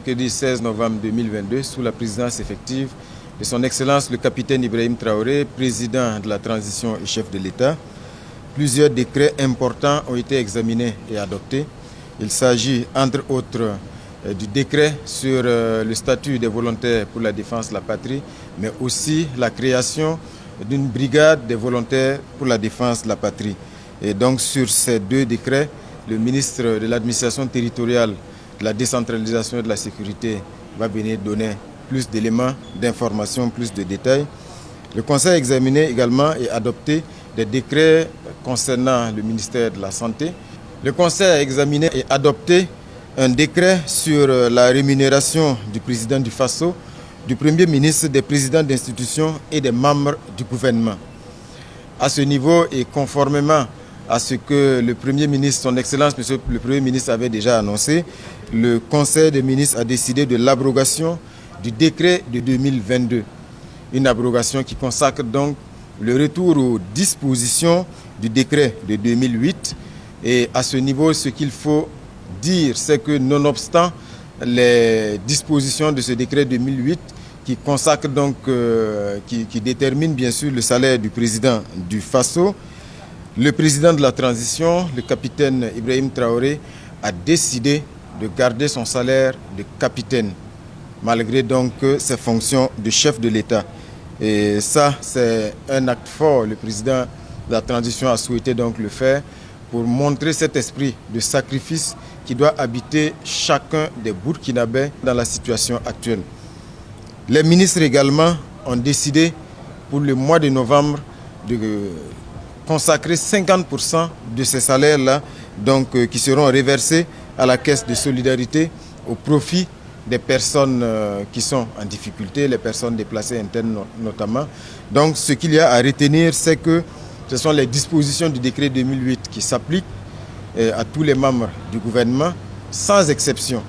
mercredi 16 novembre 2022 sous la présidence effective de son Excellence le capitaine Ibrahim Traoré, président de la transition et chef de l'État. Plusieurs décrets importants ont été examinés et adoptés. Il s'agit entre autres du décret sur le statut des volontaires pour la défense de la patrie, mais aussi la création d'une brigade des volontaires pour la défense de la patrie. Et donc sur ces deux décrets, le ministre de l'administration territoriale, de la décentralisation et de la sécurité va venir donner plus d'éléments, d'informations, plus de détails. Le Conseil a examiné également et adopté des décrets concernant le ministère de la Santé. Le Conseil a examiné et adopté un décret sur la rémunération du président du FASO, du Premier ministre, des présidents d'institutions et des membres du gouvernement. À ce niveau et conformément à ce que le Premier ministre, son Excellence, Monsieur le Premier ministre avait déjà annoncé, le Conseil des ministres a décidé de l'abrogation du décret de 2022. Une abrogation qui consacre donc le retour aux dispositions du décret de 2008. Et à ce niveau, ce qu'il faut dire, c'est que nonobstant les dispositions de ce décret 2008 qui consacre donc, qui détermine bien sûr le salaire du président du FASO, le président de la transition, le capitaine Ibrahim Traoré, a décidé de garder son salaire de capitaine, malgré donc ses fonctions de chef de l'État. Et ça, c'est un acte fort. Le président de la transition a souhaité donc le faire pour montrer cet esprit de sacrifice qui doit habiter chacun des Burkinabés dans la situation actuelle. Les ministres également ont décidé pour le mois de novembre de consacrer 50% de ces salaires-là, donc qui seront reversés à la caisse de solidarité au profit des personnes qui sont en difficulté, les personnes déplacées internes notamment. Donc ce qu'il y a à retenir, c'est que ce sont les dispositions du décret 2008 qui s'appliquent à tous les membres du gouvernement, sans exception.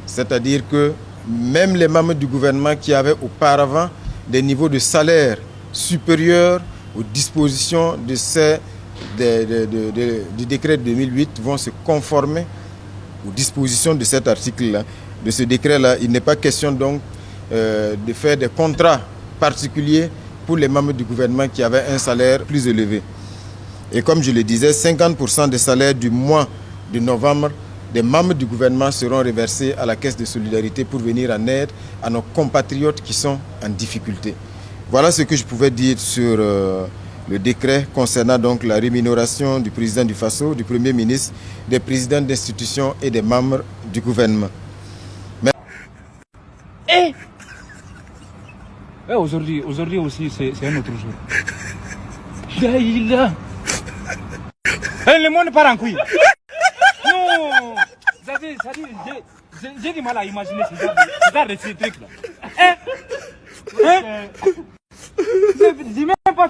C'est-à-dire que même les membres du gouvernement qui avaient auparavant des niveaux de salaire supérieurs aux dispositions du décret 2008 vont se conformer aux dispositions de cet article-là, de ce décret-là. Il n'est pas question donc de faire des contrats particuliers pour les membres du gouvernement qui avaient un salaire plus élevé. Et comme je le disais, 50% des salaires du mois de novembre des membres du gouvernement seront reversés à la caisse de solidarité pour venir en aide à nos compatriotes qui sont en difficulté. Voilà ce que je pouvais dire sur le décret concernant donc la rémunération du président du FASO, du Premier ministre, des présidents d'institutions et des membres du gouvernement. Aujourd'hui aussi, c'est un autre jour. Le monde part en couille. Non, j'ai du mal à imaginer ce genre de trucs-là. J'ai même pas